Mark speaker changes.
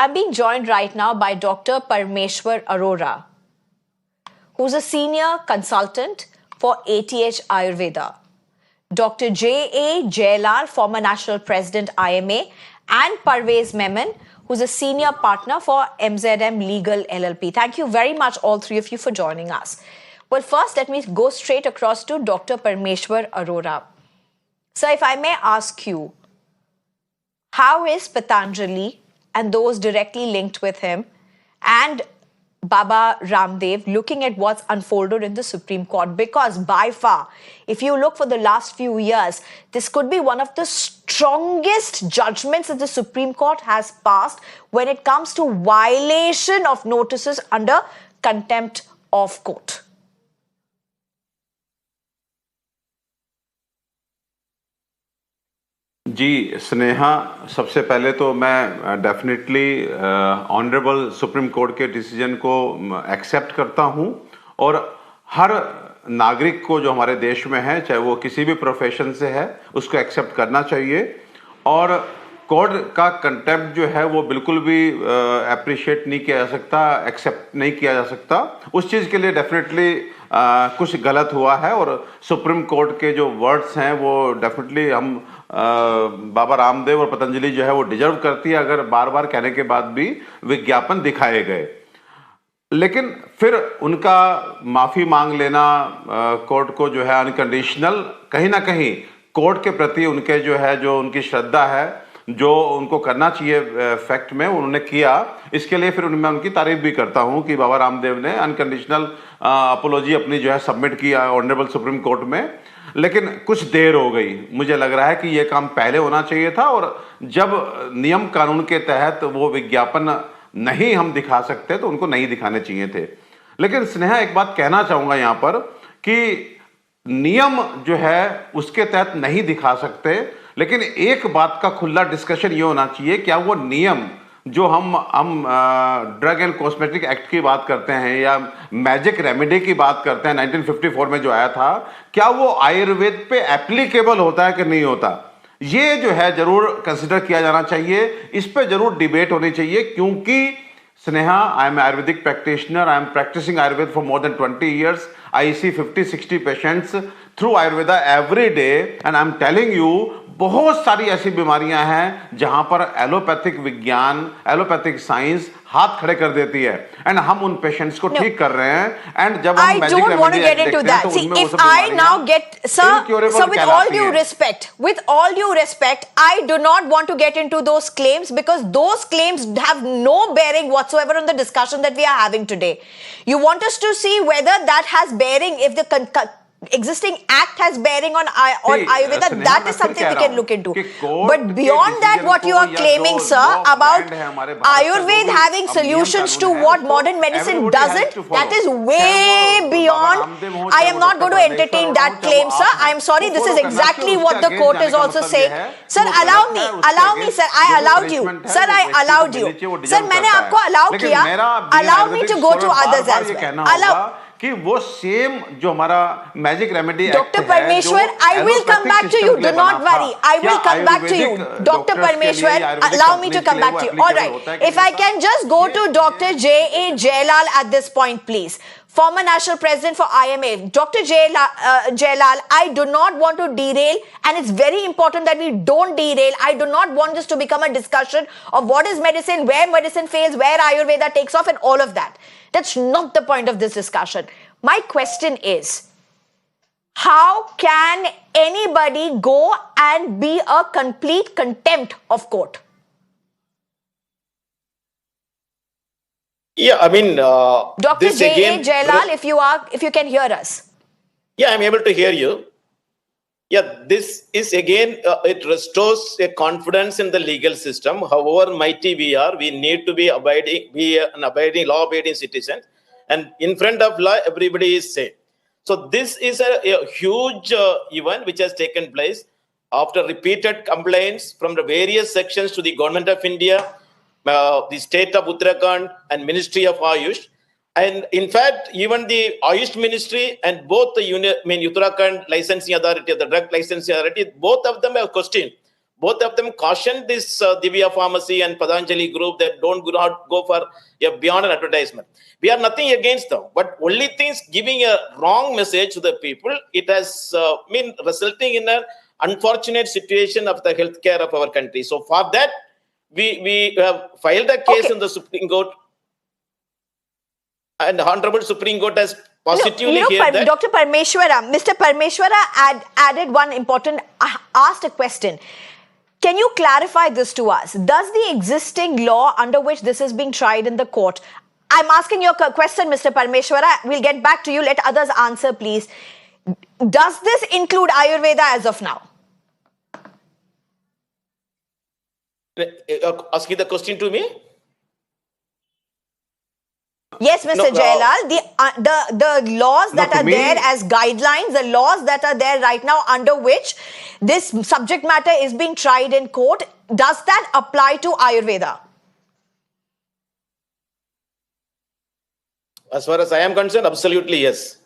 Speaker 1: I'm being joined right now by Dr. Parmeshwar Arora, who's a senior consultant for ATH Ayurveda. Dr. JA Jayalal, former National President IMA, and Parvez Memon, who's a senior partner for MZM Legal LLP. Thank you very much, all three of you, for joining us. Well, first, let me go straight across to Dr. Parmeshwar Arora. Sir, if I may ask you, how is Patanjali and those directly linked with him and Baba Ramdev looking at what's unfolded in the Supreme Court? Because by far, if you look for the last few years, this could be one of the strongest judgments that the Supreme Court has passed when it comes to violation of notices under contempt of court.
Speaker 2: जी स्नेहा, सबसे पहले तो मैं definitely honourable supreme court के decision को accept करता हूं और हर नागरिक को जो हमारे देश में है, चाहे वो किसी भी प्रोफेशन से है, उसको एक्सेप्ट करना चाहिए। और कोर्ट का कंटेम्प्ट जो है वो बिल्कुल भी अप्रिशिएट नहीं किया जा सकता, एक्सेप्ट नहीं किया जा सकता। उस चीज़ के लिए डेफिनेटली कुछ गलत हुआ है और सुप्रीम कोर्ट के जो वर्ड्स हैं वो डेफिनेटली हम बाबा रामदेव और पतंजलि जो है वो डिजर्व करती है अगर बार बार कहने के बाद भी विज्ञापन दिखाए गए। लेकिन फिर उनका माफ़ी मांग लेना कोर्ट को जो है अनकंडीशनल, कहीं ना कहीं कोर्ट के प्रति उनके जो उनकी श्रद्धा है, जो उनको करना चाहिए फैक्ट में, उन्होंने किया। इसके लिए फिर मैं उनकी तारीफ भी करता हूं कि बाबा रामदेव ने अनकंडीशनल अपोलॉजी अपनी जो है सबमिट किया ऑनरेबल सुप्रीम कोर्ट में। लेकिन कुछ देर हो गई। मुझे लग रहा है कि यह काम पहले होना चाहिए था और जब नियम कानून के तहत वो विज्ञापन नहीं हम दिखा सकते तो उनको नहीं दिखाने चाहिए थे। लेकिन स्नेहा, एक बात कहना चाहूंगा यहाँ पर कि नियम जो है उसके तहत नहीं दिखा सकते, लेकिन एक बात का खुला डिस्कशन ये होना चाहिए, क्या वो नियम जो हम ड्रग एंड कॉस्मेटिक एक्ट की बात करते हैं या मैजिक रेमेडी की बात करते हैं 1954 में जो आया था, क्या वो आयुर्वेद पे एप्लीकेबल होता है कि नहीं होता? ये जो है जरूर कंसिडर किया जाना चाहिए, इस पे जरूर डिबेट होनी चाहिए। क्योंकि Sneha, I am Ayurvedic practitioner, I am practising Ayurveda for more than 20 years. I see 50-60 patients through Ayurveda every day and I'm telling you, बहुत सारी ऐसी बीमारियां हैं जहां पर एलोपैथिक विज्ञान, एलोपैथिक साइंस हाथ खड़े कर देती है एंड हम उन पेशेंट्स को ठीक कर रहे हैं। एंड जब हम मैजिक रेमेडी देखते हैं तो उनमें वो सब
Speaker 1: with all due respect, I do not want to get into those claims because those claims have no bearing whatsoever on the discussion that we are having today. You want us to see whether that has bearing, if the existing act has bearing on Ayurveda, that is something we can look into. But beyond that, what you are claiming, sir, about Ayurveda having solutions to what modern medicine doesn't, that is way beyond. I am not going to entertain that claim, sir. I am sorry, this is exactly what the court is also saying. Sir, allow me, sir. I allowed you. Sir, I allowed you. Sir, मैंने आपको allow किया. Allow me to go to others as well. Allow.
Speaker 2: कि वो same जो हमारा magic remedy
Speaker 1: doctor परमेश्वर, I will come back to you. Do not worry. I will come back to you. Dr. Parmeshwar, allow me to come back to you. All right. If I can just go to Dr. JA Jayalal at this point, please. Former National President for IMA. Dr. Jayalal, I do not want to derail, and it's very important that we don't derail. I do not want this to become a discussion of what is medicine, where medicine fails, where Ayurveda takes off, and all of that. That's not the point of this discussion. My question is, how can anybody go and be a complete contempt of court?
Speaker 3: Yeah, I mean,
Speaker 1: Dr. JA Jayalal, if you can hear us.
Speaker 3: Yeah, I'm able to hear you. Yeah, this is again, it restores a confidence in the legal system. However mighty we are, we need to be an abiding, law-abiding citizen. And in front of law, everybody is same. So this is a huge event which has taken place after repeated complaints from the various sections to the Government of India, the state of Uttarakhand and Ministry of Ayush. And in fact, even the Ayush Ministry and both the Uttarakhand Licensing Authority, the Drug Licensing Authority, both of them have questioned both of them cautioned this Divya Pharmacy and Patanjali group that don't not go for a beyond an advertisement. We are nothing against them, but only things giving a wrong message to the people. It has been resulting in an unfortunate situation of the healthcare of our country. So for that, we have filed a case in the Supreme Court, and Honorable Supreme Court has positively heard that.
Speaker 1: Dr. Parmeshwara, Mr. Parmeshwara added one important, asked a question. Can you clarify this to us? Does the existing law under which this is being tried in the court, I'm asking your question, Mr. Parmeshwara, we'll get back to you, let others answer, please. Does this include Ayurveda as of now?
Speaker 3: Asking the question to me?
Speaker 1: Yes, Mr. Jayalal, the laws that are there as guidelines, the laws that are there right now under which this subject matter is being tried in court, does that apply to Ayurveda?
Speaker 3: As far as I am concerned, absolutely yes.